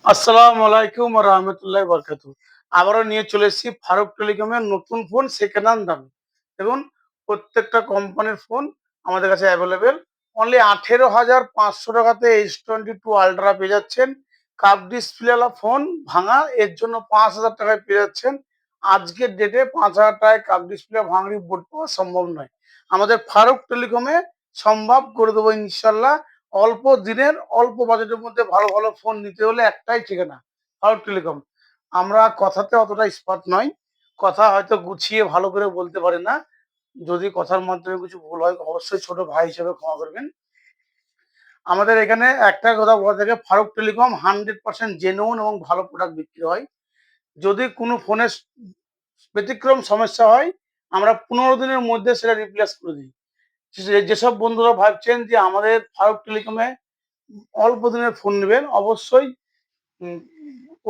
আসসালামু আলাইকুম ওয়া রাহমাতুল্লাহি ওয়া বারাকাতুহু। আবারও নিয়ে চলে এসেছি ফারুক টেলিকমের নতুন ফোন সেকেন্ড হ্যান্ড দামে। দেখুন প্রত্যেকটা কোম্পানির ফোন আমাদের কাছে অ্যাভেলেবেল। অনলি ৳১৮,৫০০ তে S22 আল্ট্রা পেয়ে যাচ্ছেন। কার্ভ ডিসপ্লেওয়ালা ফোন ভাঙা এর জন্য ৳৫,০০০ পেয়ে যাচ্ছেন। আজকের ডেটে ৳৫,০০০ কার্ভ ডিসপ্লে ভাঙড়ি বোর্ড পাওয়া সম্ভব নয়। আমাদের ফারুক টেলিকমে সম্ভব করে দেবো ইনশাআল্লাহ। অল্প দিনের অল্প বাজেটের মধ্যে ভালো ভালো ফোন নিতে হলে একটাই ঠিকানা ফারুক টেলিকম। আমরা কথাতে অতটা স্মার্ট নয়, কথা হয়তো গুছিয়ে ভালো করে বলতে পারি না। যদি কথার মাধ্যমে কিছু ভুল হয় অবশ্যই ছোট ভাই হিসেবে ক্ষমা করবেন। আমাদের এখানে একটা কথা বলা থাকে, ফারুক টেলিকম 100% জেনুইন এবং ভালো প্রোডাক্ট বিক্রি হয়। যদি কোনো ফোনের ব্যতিক্রম সমস্যা হয় আমরা 15 দিনের মধ্যে সেটা রিপ্লেস করে দিই। যেসব বন্ধুরা ভাবছেন যে আমাদের ফারুক টেলিকমে অল্প দিনের ফোন নেবেন, অবশ্যই উম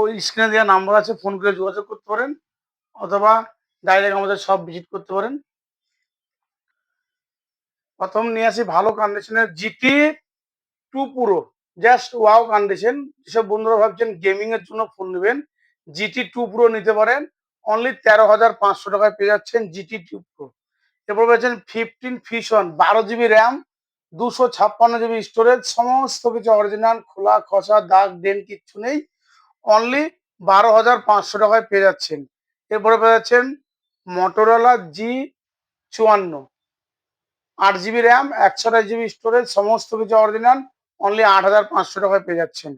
ওই স্ক্রিনে দেওয়া নাম্বার আছে, ফোন করে যোগাযোগ করতে পারেন অথবা ডাইরেক্ট আমাদের শপ ভিজিট করতে পারেন। প্রথম নিয়ে আসি ভালো কন্ডিশনের GT2 Pro, just wow condition. যেসব বন্ধুরা ভাবছেন গেমিং এর জন্য ফোন নেবেন, GT2 Pro নিতে পারেন। অনলি ৳১৩,৫০০ পেয়ে যাচ্ছেন GT2 Pro। এরপর পেয়েছেন 15 Fusion, 12 GB RAM, 256 GB storage, সমস্ত কিছু অরিজিনাল, খোলা খসা দাগ ডেন্ট কিচ্ছু নেই। অনলি ৳১২,৫০০ পেয়ে যাচ্ছেন। এরপরে পেয়ে যাচ্ছেন Motorola G54, 8 GB RAM, 128 GB storage, সমস্ত কিছু অরিজিনাল, অনলি ৳৮,৫০০ পেয়ে যাচ্ছেন।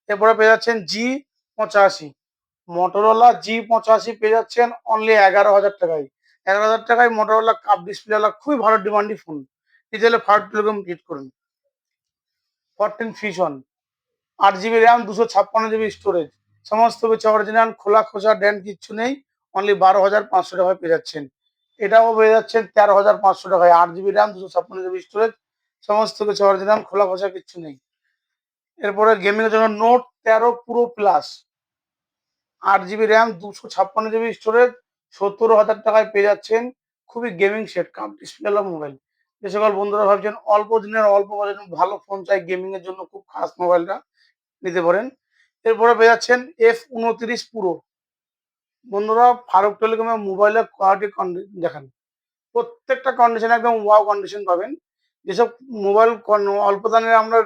এরপরে পেয়ে যাচ্ছেন G85, Motorola G85 পেয়ে যাচ্ছেন অনলি ৳১১,০০০। ৳১১,০০০ Motorola কার্ভ ডিসপ্লেওয়ালা খুবই ভালো ডিমান্ডি ফোন। নিতে হলে ফারুক টেলিকম ভিজিট করুন। 14 Fusion, 8 GB RAM, 256 GB storage, সমস্ত কিছু অরিজিনাল, খোলা খোসা ডেন্ট কিচ্ছু নেই। অনলি ৳১২,৫০০ পেয়ে যাচ্ছেন। এটাও পেয়ে যাচ্ছেন ৳১৩,৫০০। 8 GB র্যাম, 256 GB স্টোরেজ, সমস্ত কিছু অরিজিনাল, খোলা খোসা কিচ্ছু নেই। এরপরে গেমিং এর জন্য note 13 pro plus, 8 GB RAM, 256 GB storage, ৳৭০,০০০ পেয়ে যাচ্ছেন। খুবই গেমিং সেট, কার্ভ ডিসপ্লেওয়ালা মোবাইল। যে সকল বন্ধুরা ভাবছেন অল্প দিনের অল্প বাজেটের ভালো ফোন চাই গেমিং এর জন্য, খুব খাস মোবাইলটা নিতে পারেন। এরপরে পেয়ে যাচ্ছেন F29 Pro। বন্ধুরা ফারুক টেলিকমের মোবাইলের কোয়ালিটি দেখেন, প্রত্যেকটা কন্ডিশন একদম ওয়াও কন্ডিশন পাবেন। যেসব মোবাইল অল্প দামে আমরা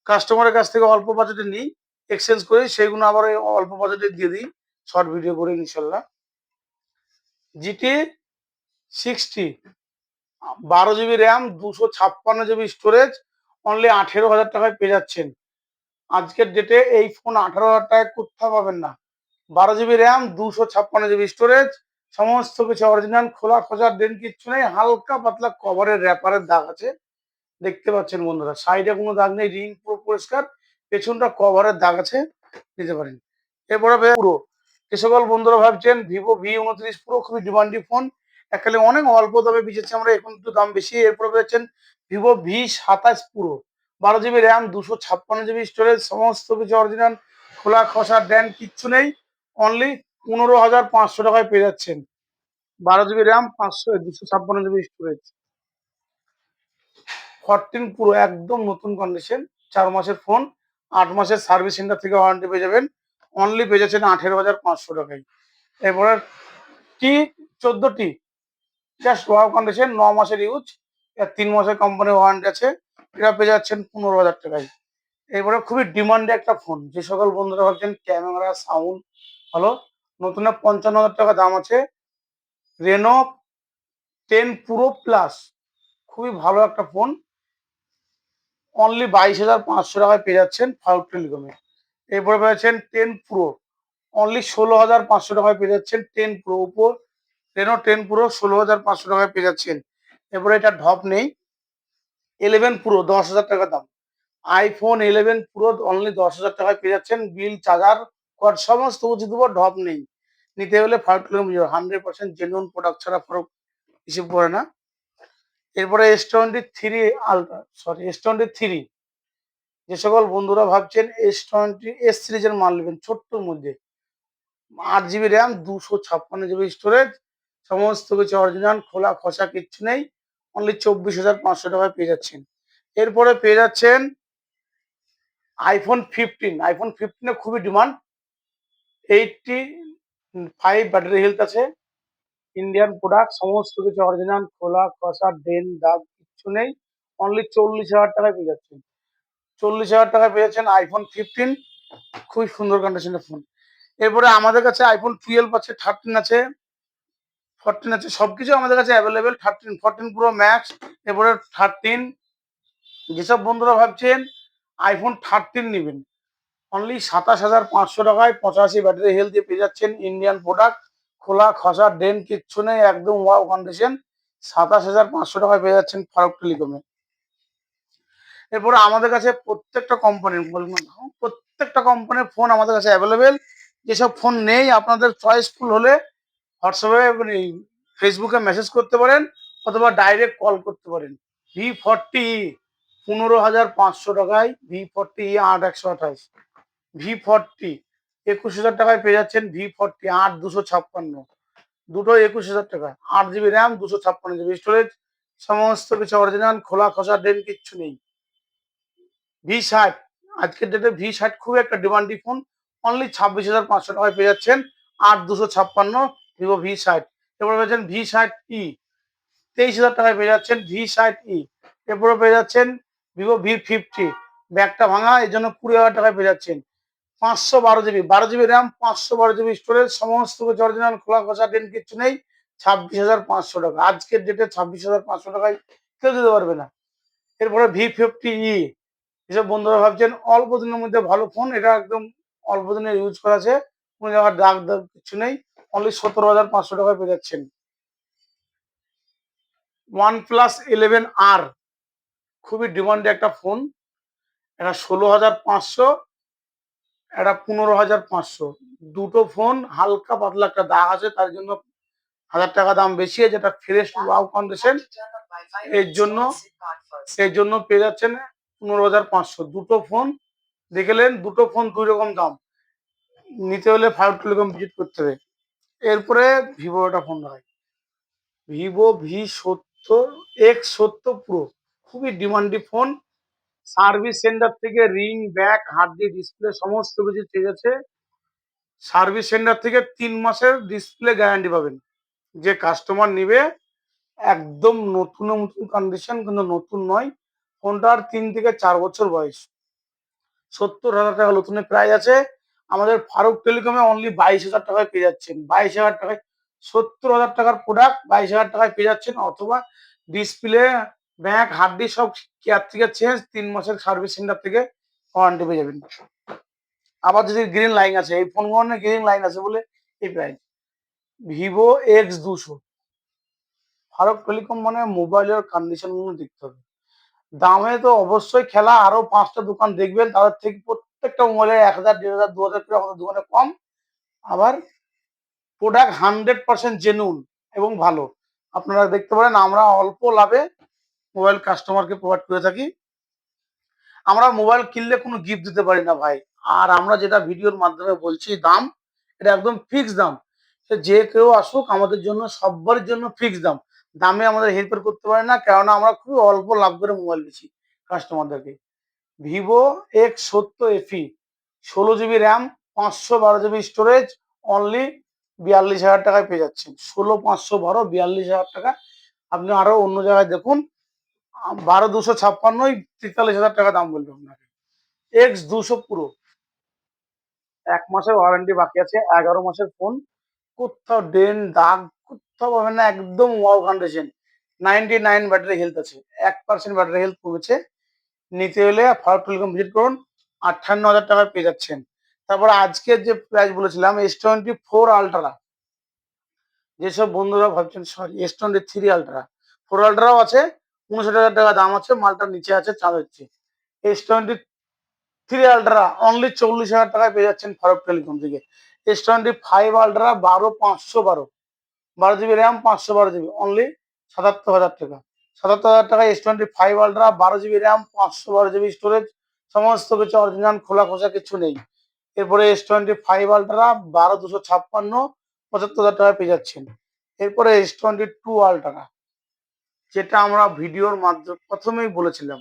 কাস্টমারের কাছ থেকে অল্প বাজেটে নিই, এক্সচেঞ্জ করি, সেগুলো আবার এই অল্প বাজেটে দিয়ে দিই শর্ট ভিডিও করে ইনশাল্লাহ। GT60, 12 GB RAM, 256 GB storage, only ৳18,০০০ পেয়ে যাচ্ছেন। আজকের ডেটে এই ফোন ৳18,০০০ কোথাও পাবেন না। 12 GB র্যাম, 256 GB স্টোরেজ, সমস্ত কিছু অরিজিনাল, খোলা খোঁজা ডেন্ট কিচ্ছু নেই। হালকা পাতলা কভারের র্যাপারের দাগ আছে, দেখতে পাচ্ছেন বন্ধুরা। সাইডে কোনো দাগ নেই, রিং পুরো পরিষ্কার, পেছনটা কভারের দাগ আছে, নিতে পারেন। এরপরে পুরো যে সকল বন্ধুরা ভাবছেন ভিভো V29 Pro খুবই ডিমান্ডিং ফোন, অ্যাকচুয়ালি অনেক অল্প দামে বেচেছি আমরা, এখন একটু দাম বেশি। এরপরে পেয়েছেন Vivo V27 Pro, 12 GB RAM, 256 GB storage, সমস্ত কিছু অরিজিনাল, খোলা খসা ড্যান্ট কিচ্ছু নেই। অনলি ৳15,৫০০ পেয়ে যাচ্ছেন। 12 GB RAM, 256 GB storage. 14 Pro একদম নতুন কন্ডিশন, 4 মাসের ফোন, 8 মাসের সার্ভিস সেন্টার থেকে ওয়ারেন্টি পেয়ে যাবেন। অনলি পেয়ে যাচ্ছেন ৳18,৫০০। এরপরে T14T, জাস্ট ওয়াও কন্ডিশন, 9 মাসের ইউজ, 3 মাসের কোম্পানি ওয়ারেন্টি আছে। এটা পেয়ে যাচ্ছেন ৳15,০০০। এরপরে খুবই ডিমান্ডে একটা ফোন, যে সকল বন্ধুরা ভাবছেন ক্যামেরা সাউন্ড ভালো, নতুনে ৳55,০০০ দাম আছে, রেনো 10 Pro প্লাস, খুবই ভালো একটা ফোন। অনলি ৳22,৫০০ পেয়ে যাচ্ছেন ফারুক টেলিকমে। এরপরে পেয়েছেন 10 Pro, অনলি ষোলো হাজার ৫০০ পেয়ে যাচ্ছেন 10 Pro। ওপো রেনো 10 Pro 16,৫০০ পেয়ে যাচ্ছেন। এরপরে এটা ঢপ নেই, 11 Pro 10,০০০ দাম। আইফোন 11 Pro অনলি ৳10,০০০ পেয়ে যাচ্ছেন। বিল, চার্জার, কর্ড সমস্ত কিছু দেবো, ঢপ নেই। নিতে হলে ফারুক টেলিকম 100% জেনুইন প্রোডাক্ট ছাড়া ফারুক রিসিভ করে না। এরপরে S23 আলট্রা, সরি S23, যে সকল বন্ধুরা ভাবছেন S সিরিজের মাল নেবেন ছোট্টর মধ্যে, 8 GB র্যাম, 256 GB স্টোরেজ, সমস্ত কিছু অরিজিনাল, খোলা খসা কিচ্ছু নেই। অনলি ৳24,৫০০ পেয়ে যাচ্ছেন। এরপরে পেয়ে যাচ্ছেন আইফোন 15 খুবই ডিমান্ড। 85 ব্যাটারি হেলথ আছে, ইন্ডিয়ান প্রোডাক্ট, সমস্ত কিছু অরিজিনাল, খোলা খসা ডেন দাগ কিচ্ছু নেই। অনলি 40,000 টাকায় পেয়ে যাচ্ছেন। 40,000 টাকায় পেয়ে যাচ্ছেন আইফোন 15, খুবই সুন্দর কন্ডিশনের ফোন। এরপরে আমাদের কাছে আইফোন 12 আছে, 13 আছে, 14 আছে, সবকিছু আমাদের কাছে অ্যাভেলেবেল। 14 প্রো ম্যাক্স, এরপরে 13। যেসব বন্ধুরা ভাবছেন আইফোন 13 নেবেন, অনলি 27,500 টাকায় 85 ব্যাটারি হেলথ দিয়ে পেয়ে যাচ্ছেন। ইন্ডিয়ান প্রোডাক্ট, খোলা খসা ডেন কিচ্ছু নেই, একদম ওয়াও কন্ডিশন। 27,500 টাকায় পেয়ে যাচ্ছেন ফারুক টেলিকমে। এরপরে আমাদের কাছে প্রত্যেকটা কোম্পানির ফোন আমাদের কাছে অ্যাভেলেবেল। যেসব ফোন নেই আপনাদের চয়েসফুল হলে হোয়াটসঅ্যাপে মানে ফেসবুকে মেসেজ করতে পারেন, অথবা ডাইরেক্ট কল করতে পারেন। V40 15,500 টাকায়, V40 8/128, V40 21,000 টাকায় পেয়ে যাচ্ছেন। V40 8/256, দুটো 21,000 টাকা, 8 GB র্যাম, 256 GB স্টোরেজ, সমস্ত কিছু অরিজিনাল, খোলা খসা ডেন কিচ্ছু নেই। V60, আজকের ডেটে V60 খুব একটা ডিমান্ডি ফোন, অনলি 26,500 টাকায় পেয়ে যাচ্ছেন। 8/256 ভিভো V60। এরপরে পেয়েছেন V60e, 23,000 টাকায় পেয়ে যাচ্ছেন V60e। এরপরে পেয়ে যাচ্ছেন ভিভো V50, ব্যাগটা ভাঙা, এই জন্য 20,000 টাকায় পেয়ে যাচ্ছেন। 512 GB, 12 GB RAM, 512 GB storage, সমস্ত কিছু অরিজিনাল, খোলা খসা ডেন কিচ্ছু নেই। 26,500 টাকা, আজকের ডেটে 26,500 টাকায় কেউ দিতে পারবে না। এরপরে V50e, যেসব বন্ধুরা ভাবছেন অল্প দিনের মধ্যে ভালো ফোন, এটা একদম অল্প দিনের ইউজ করা আছে, কোনো জায়গায় দাগ দাগ কিছু নেই, অনলি 17,500 টাকায় পেয়ে যাচ্ছেন। OnePlus 11R, খুবই ডিমান্ডে একটা ফোন, এটা 16,500, এটা 15,500। দুটো ফোন হালকা পাতলা একটা দাগ আছে, তার জন্য 1,000 টাকা দাম বেশি, যেটা ফ্রেশ ওয়াও কন্ডিশন, এর জন্য পেয়ে যাচ্ছেন 15,500। দুটো ফোন দেখলেন, দুটো ফোন দুই রকম দাম, নিতে হলে ফারুক টেলিকম ভিজিট করতে হবে। এরপরে ভিভো একটা ফোন দেখায়, ভিভো V70 X70 Pro, খুবই ডিমান্ডি ফোন। সার্ভিস সেন্টার থেকে রিং, ব্যাক, হার্ডি, ডিসপ্লে সমস্ত কিছু ঠিক আছে। সার্ভিস সেন্টার থেকে 3 মাসের ডিসপ্লে গ্যারান্টি পাবেন। যে কাস্টমার নিবে একদম নতুন নতুন কন্ডিশন, কিন্তু নতুন নয়, ফোনটার 3 থেকে 4 বছর বয়স। 70,000 টাকা নতুনের প্রাইস আছে। আমাদের ফারুক টেলিকমে অনলি 22,000 টাকায় পেয়ে যাচ্ছেন। 22,000 টাকায় 70,000 টাকার প্রোডাক্ট 22,000 টাকায় পেয়ে যাচ্ছেন, অথবা ডিসপ্লে, ব্যাক, হার্ডি সব কেয়ার থেকে চেঞ্জ, 3 মাসের সার্ভিস সেন্টার থেকে ওয়ারেন্টি পেয়ে যাবেন। আবার যদি গ্রিন লাইন আছে, এই ফোনগুলো গ্রিন লাইন আছে বলে এই price. Vivo X200, Faruk telecom মানে মোবাইলের কন্ডিশন গুলো দেখতে হবে। দামে তো অবশ্যই খেলা, আরো 5টা দোকান দেখবেন, তাদের থেকে প্রত্যেকটা মোবাইলের 1,000, 1,500, 2,000 করে আমাদের দোকানে কম। আবার প্রোডাক্ট 100% জেনুইন এবং ভালো, আপনারা দেখতে পারেন। আমরা অল্প লাভে মোবাইল কাস্টমারকে প্রোভাইড করে থাকি। আমরা মোবাইল কিনলে কোনো গিফট দিতে পারি না ভাই। আর আমরা যেটা ভিডিওর মাধ্যমে বলছি দাম, এটা একদম ফিক্স দাম। সে যে কেউ আসুক, আমাদের জন্য সবার জন্য ফিক্স দাম। দামে আমাদের হেল্পার করতে পারে না, কেননা আমরা খুব অল্প লাভ করে মোবাইল বেচি কাস্টমারদেরকে। Vivo X70 FE, 16 GB RAM, 512 GB storage, only 42,000 টাকায় পেয়ে যাচ্ছেন। 16,512, 42,000 টাকা। আপনি আরো অন্য জায়গায় দেখুন, 12,256, 43,000 টাকা দাম বলবে আপনাকে। X200 Pro, 1 মাসের ওয়ারেন্টি বাকি আছে, 11 মাসের ফোন, কোথাও ডেন দাগ কোথাও পাবেন না, একদম ওয়াও কন্ডিশন। 99 ব্যাটারি হেলথ আছে, 1% ব্যাটারি হেলথ কমেছে। নিতে হলে ফারুক টেলিকম ভিজিট করুন, 58,000 টাকায় পেয়ে যাচ্ছেন। তারপর আজকের যে প্রাইস বলেছিলাম S24 Ultra, যেসব বন্ধুরা ভাবছেন, সরি S23 Ultra, 4 Ultraও আছে, 59,000 টাকা দাম আছে, মালটা নিচে আছে, চাল হচ্ছে। S23 Ultra অনলি 40,000 টাকায় পেয়ে যাচ্ছেন ফারুক টেলিকম থেকে। S25 Ultra 12,512, 12 GB RAM, 512 GB, only 77,000 টাকা। 77,000 টাকায় S25 Ultra, 12 GB RAM, 512 GB storage, সমস্ত কিছু অরিজিনাল, খোলা খোসা কিছু নেই। এরপরে S25 Ultra 12,256, 75,000 টাকায় পেয়ে যাচ্ছেন। এরপরে S22 Ultra, যেটা আমরা ভিডিওর মাধ্যমে প্রথমেই বলেছিলাম,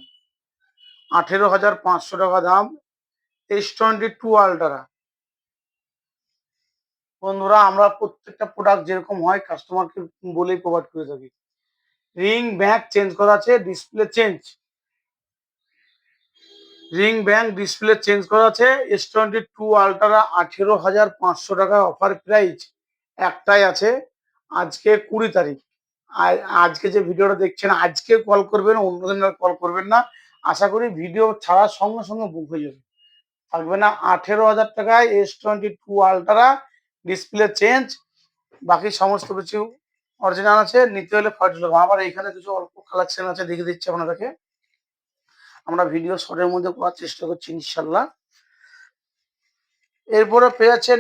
18,500 টাকা দাম, S22 আলট্রা। বন্ধুরা আমরা প্রত্যেকটা প্রোডাক্ট যেরকম হয় কাস্টমারকে বলেই প্রোভাইড করে থাকি। রিং ব্যাক চেঞ্জ করা আছে, display change, ring bank display change করা আছে। S22 আলট্রা 18,500 টাকা অফার প্রাইস একটাই আছে, আজকে 20 তারিখ। আর আজকে যে ভিডিওটা দেখছেন আজকে কল করবেন, অন্যদিন আর কল করবেন না। আশা করি ভিডিও ছাড়ার সঙ্গে সঙ্গে বুক হয়ে যাবে। থাকবে না 18,000 টাকায় S22 আলট্রা, ডিসপ্লে চেঞ্জ, বাকি সমস্ত কিছু অরিজিনাল আছে। নিতে হলে ফটো। আবার এখানে কিছু অল্প কালেকশন আছে, দেখে দিচ্ছি আপনাদেরকে। আমরা ভিডিও শর্টের মধ্যে করার চেষ্টা করছি ইনশাল্লাহ। এরপরে পেয়ে যাচ্ছেন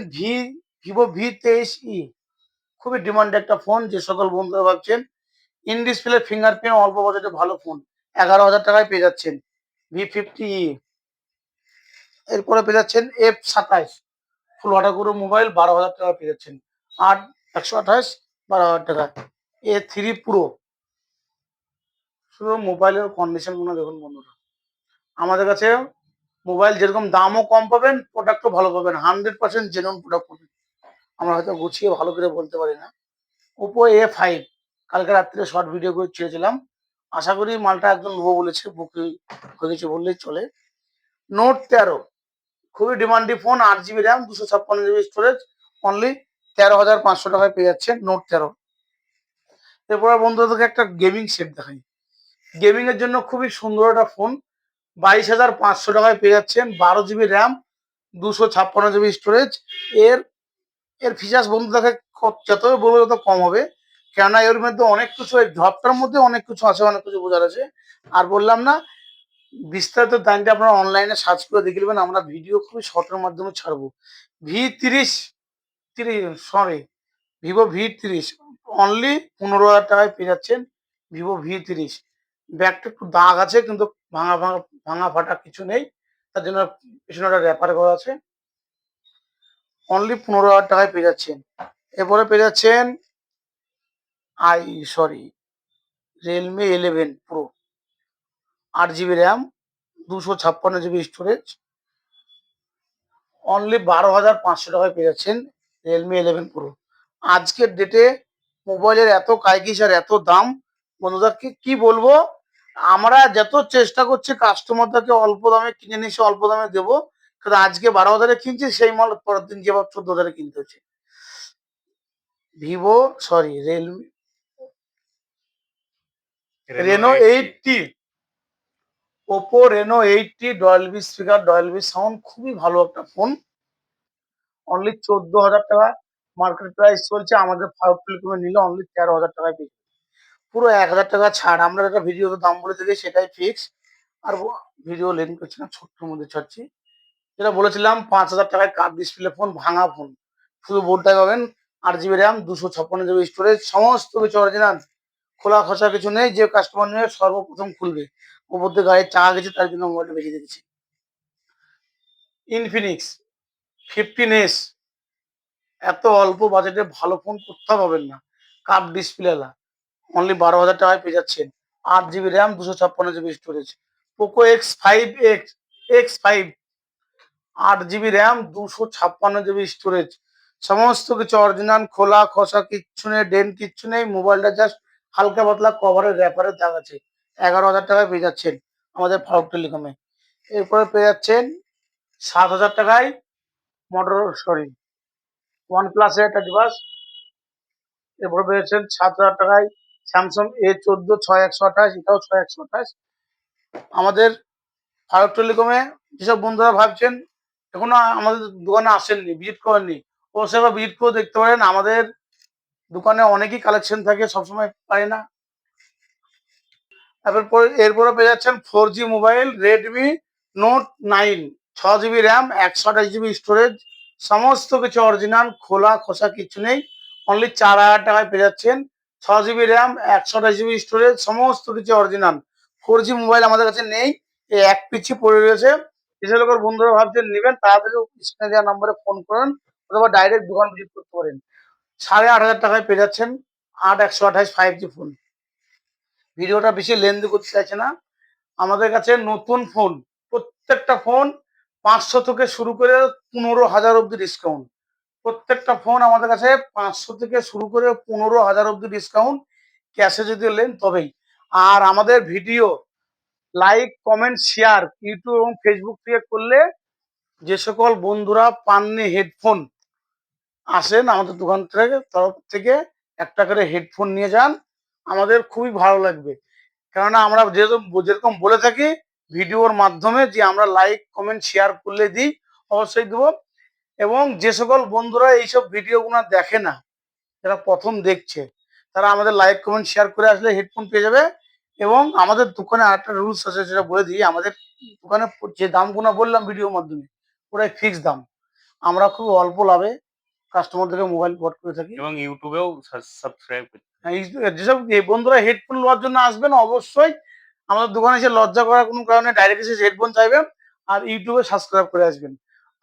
ভিভো V23E, খুবই ডিমান্ড একটা ফোন। যে সকল বন্ধুরা ভাবছেন ইন ডিসপ্লে ফিঙ্গারপ্রিন্ট অল্প বাজেটে ভালো ফোন, 11,000 টাকায় পেয়ে যাচ্ছেন V50E। এরপরে পেয়ে যাচ্ছেন F27 ফুল ওয়াটারপ্রুফ মোবাইল, 12,000 টাকা পেয়ে যাচ্ছেন। 128 12,000 টাকা। A3 Pro। শুধু মোবাইলের কন্ডিশন গুলো দেখুন বন্ধুরা, আমাদের কাছে মোবাইল যেরকম দামও কম পাবেন, প্রোডাক্টও ভালো পাবেন, 100% জেনুইন প্রোডাক্ট পাবেন। আমরা হয়তো গুছিয়ে ভালো করে বলতে পারি না। ওপো A5 কালকে রাত্রে শর্ট ভিডিও করে ছেড়েছিলাম, আশা করি মালটা একদম নেবো বলেছে, বুকে হয়ে গেছে বললেই চলে। নোট 13 খুবই demanding phone, 8 GB RAM, 256 GB storage, only 13,500 টাকায় পেয়ে যাচ্ছে নোট 13। এরপর বন্ধুদেরকে একটা গেমিং সেট দেখাই। গেমিং এর জন্য খুবই সুন্দর একটা ফোন, 22,500 টাকায় পেয়ে যাচ্ছেন, 12 GB র্যাম, 256 GB স্টোরেজ। এর এর ফিচার্স বন্ধুদেরকে যতই বলবো তত কম হবে, কেননা এর মধ্যে অনেক কিছু, এই ধপটার মধ্যে অনেক কিছু আছে, অনেক কিছু বোঝার আছে। আর বললাম না, বিস্তারিত দামটা আপনারা অনলাইনে সার্চ করে দেখে নেবেন, আমরা ভিডিও খুবই শর্টের মাধ্যমে ছাড়বো। V30 sorry Vivo V30 only 15,000 টাকায় পেয়ে যাচ্ছেন ভিভো V30। ব্যাগটা একটু দাগ আছে, কিন্তু ভাঙা ভাঙা ভাঙা ফাটা কিছু নেই, তার জন্য পিছনে একটা র্যাপার করা আছে। অনলি 15,000 টাকায় পেয়ে যাচ্ছেন। এরপরে পেয়ে যাচ্ছেন I sorry Realme 11 pro, 8 GB RAM, 256 GB storage, only 12,500 টাকায় পেয়ে যাচ্ছেন রিয়েলমি 11 প্রো। আজকের ডেটে মোবাইলের এত কাইকিস আর এত দাম, বন্ধুদেরকে কি বলবো, আমরা যত চেষ্টা করছি কাস্টমারদেরকে অল্প দামে কিনে নিয়ে এসে অল্প দামে দেবো, কিন্তু আজকে 12,000-এ কিনছি, সেই মাল পরের দিন যে 14,000-এ কিনতে হচ্ছে। Vivo sorry Realme Reno 8T, Oppo Reno 8T, Dolby speaker, Dolby sound, খুবই ভালো একটা ফোন। অনলি 14,000 টাকা মার্কেট প্রাইস চলছে, আমাদের ফাইভ টেলিকমে নিলে অনলি 13,000 টাকায় পেয়ে যাবে। পুরো 1,000 টাকা ছাড়। আমরা একটা ভিডিওতে দাম বলে দিলে সেটাই ফিক্স। আর ভিডিও লেন্থ করছি না, ছোট্টর মধ্যে ছাড়ছি। যেটা বলেছিলাম 5,000 টাকায় কার্ভ ডিসপ্লে ফোন, ভাঙা ফোন, শুধু বোর্ডটাই পাবেন। 8 GB র্যাম, 256 GB স্টোরেজ, সমস্ত কিছু অরিজিনাল, খোলা খসা কিছু নেই। যে কাস্টমার নিয়ে সর্বপ্রথম খুলবে, ওপর দিয়ে গাড়ির চাকা গেছে তার জন্য মোবাইলটা বেশি দিচ্ছি। ইনফিনিক্স 15S, এত অল্প বাজেটে ভালো ফোন কোথাও পাবেন না, কাপ ডিসপ্লেলা, অনলি 12,000 টাকায় পেয়ে যাচ্ছেন। 8 GB RAM, 256 GB storage. Poco X5, 8 GB RAM, 256 GB storage, সমস্ত কিছু অরিজিনাল, খোলা খসা কিচ্ছু নেই, ডেন্ট কিচ্ছু নেই। মোবাইলটা জাস্ট হালকা পাতলা কভারের র্যাপারের দাগ আছে। 11,000 টাকায় পেয়ে যাচ্ছেন আমাদের ফারুক টেলিকমে। এরপরে পেয়ে যাচ্ছেন 7,000 টাকায় ওয়ান প্লাসের একটা ডিভাইস। এরপরে পেয়েছেন 7,000 টাকায় স্যামসাং A14 6128, এটাও 6128। আমাদের ফারুক টেলিকমে যেসব বন্ধুরা ভাবছেন এখনো আমাদের দোকানে আসেননি, ভিজিট করেননি, অবশ্যই ভিজিট করে দেখতে পারেন। আমাদের দোকানে অনেকই কালেকশন থাকে, সবসময় পাই না। এরপরে পেয়ে যাচ্ছেন 4G mobile Redmi note 9, 6 GB RAM, 128 GB storage, সমস্ত কিছু অরিজিনাল, খোলা খোসা কিছু নেই, অনলি 4,000 টাকায় পেয়ে যাচ্ছেন। 6 GB র্যাম, 128 GB স্টোরেজ, সমস্ত কিছু অরিজিনাল। 4G মোবাইল আমাদের কাছে নেই, এই এক পিছি পড়ে রয়েছে। যে লোকের বন্ধুরা ভাবছেন নেবেন, তাড়াতাড়ি স্ক্রিনে দেওয়া নাম্বারে ফোন করুন, অথবা ডাইরেক্ট দোকান ভিজিট করতে পারেন। 8,500 টাকায় পেয়ে যাচ্ছেন 8/128 5G ফোন। ভিডিওটা বেশি লেন্দি করতে চাইছে না। আমাদের কাছে নতুন ফোন, প্রত্যেকটা ফোন 500 থেকে শুরু করে 15,000 অব্দি ডিসকাউন্ট। প্রত্যেকটা ফোন আমাদের কাছে 500 থেকে শুরু করে 15,000 অব্দি ডিসকাউন্ট, ক্যাশে যদি নেন তবেই। আর আমাদের video like, comment, share YouTube এবং ফেসবুক থেকে করলে যে সকল বন্ধুরা পাননি হেডফোন, আসেন আমাদের দোকান থেকে তরফ থেকে একটা করে হেডফোন নিয়ে যান, আমাদের খুবই ভালো লাগবে। কেননা আমরা যেরকম বলে থাকি ভিডিওর মাধ্যমে যে আমরা লাইক, কমেন্ট, শেয়ার করলে দিই, অবশ্যই দেবো। এবং যে সকল বন্ধুরা এইসব ভিডিওগুলো দেখে না, যারা প্রথম দেখছে, তারা আমাদের লাইক, কমেন্ট, শেয়ার করে আসলে হেডফোন পেয়ে যাবে। এবং আমাদের দোকানে আরেকটা রুলস আছে, সেটা বলে দিই। আমাদের দোকানে যে দামগুলো বললাম ভিডিওর মাধ্যমে, পুরাই ফিক্স দাম। আমরা খুব অল্প লাভে কাস্টমারদেরকে মোবাইল পট করে থাকি। এবং ইউটিউবেও সাবস্ক্রাইব করতে। হ্যাঁ, যেসব বন্ধুরা হেডফোন নেওয়ার জন্য আসবেন, অবশ্যই আমাদের দোকানে এসে লজ্জা করার কোনো কারণে ডাইরেক্ট এসে হেডফোন চাইবেন, আর ইউটিউবে সাবস্ক্রাইব করে আসবেন।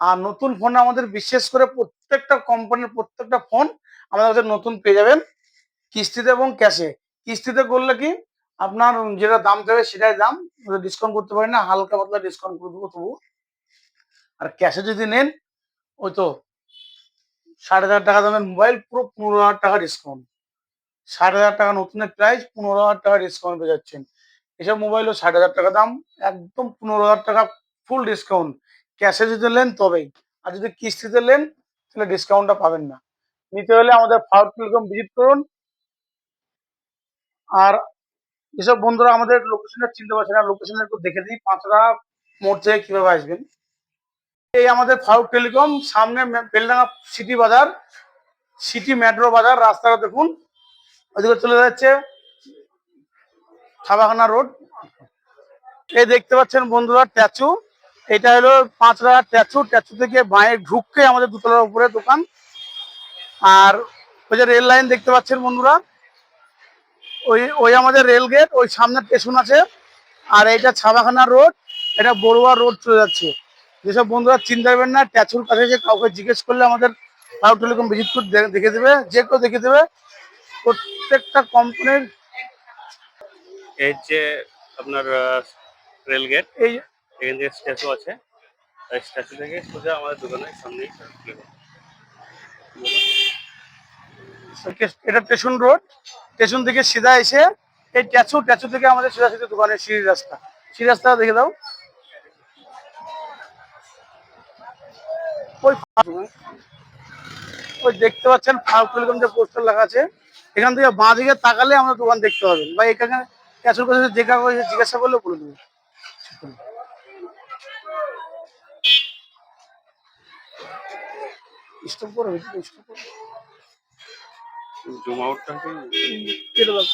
আর নতুন ফোনে আমাদের বিশেষ করে প্রত্যেকটা কোম্পানির প্রত্যেকটা ফোন আমাদের কাছে নতুন পেয়ে যাবেন, কিস্তিতে এবং ক্যাশে। কিস্তিতে করলে কি আপনার যেটা দাম থাকবে সেটাই দাম, ডিসকাউন্ট করতে পারি না, হালকা পাতলা ডিসকাউন্ট করে দেবো তবু। আর ক্যাশে যদি নেন, ওই তো 3,500 টাকা দামের মোবাইল পুরো 15,000 টাকা ডিসকাউন্ট। 60,000 টাকা নতুনের প্রাইস, 15,000 টাকা ডিসকাউন্ট পেয়ে যাচ্ছেন। এসব মোবাইলও 60,000 টাকা দাম, একদম 15,000 টাকা ফুল ডিসকাউন্ট। ক্যাশে যদি নেন তবেই, আর যদি কিস্তিতে নেন তাহলে ডিসকাউন্টটা পাবেন না। নিতে হলে আমাদের ফারুক টেলিকম ভিজিট করুন। আর যেসব বন্ধুরা আমাদের লোকেশনটা চিনতে পারছে না, লোকেশনটা একটু দেখে দিই, 5টা মোড় থেকে কিভাবে আসবেন। এই আমাদের ফারুক টেলিকম, সামনে বেলডাঙ্গা সিটি বাজার, সিটি মেট্রো বাজার, রাস্তাটা দেখুন, ওইদিকে চলে যাচ্ছে ছাপাখানা রোড। এই দেখতে পাচ্ছেন বন্ধুরা ট্যাচু, এটা হলো 5 টাকার ট্যাচু। ট্যাচু থেকে বাঁয়ে ঢুককে আমাদের দুতলার উপরে দোকান। আর ওই যে রেল লাইন দেখতে পাচ্ছেন বন্ধুরা, ওই ওই আমাদের রেল গেট, ওই সামনে স্টেশন আছে। আর এইটা ছাপাখানা রোড, এটা বড়ুয়া রোড চলে যাচ্ছে। যেসব বন্ধুরা চিন্তা করবেন না, ট্যাচুর কাছে যে কাউকে জিজ্ঞেস করলে আমাদের ফারুক টেলিকম ভিজিট করে দেখে দেবে, যে কেউ দেখে দেবে। প্রত্যেকটা কোম্পানির এই যে আপনার রেল গেট, এই এখান থেকে স্ট্যাচু আছে, এই স্ট্যাচু থেকে সোজা আমাদের দোকানের সামনেই। এটা স্টেশন রোড, স্টেশন থেকে সিধা এসে এই ট্যাচু, ট্যাচু থেকে আমাদের সিধা সিধা দোকানের সিঁড়ি রাস্তা, সিঁড়ি রাস্তা দেখে দাও। ওই ওই দেখতে পাচ্ছেন ফারুক টেলিকম যে পোস্টার লেখা আছে, এখান থেকে বাঁ দিকে তাকালে আমাদের দোকান দেখতে পাবেন, বা এখানে ট্যাচুর কাছে যে কাউকে জিজ্ঞাসা করলে বলে দেবে। স্টপ করো, স্টপ করো, জুম আউটটা কেটে দাও।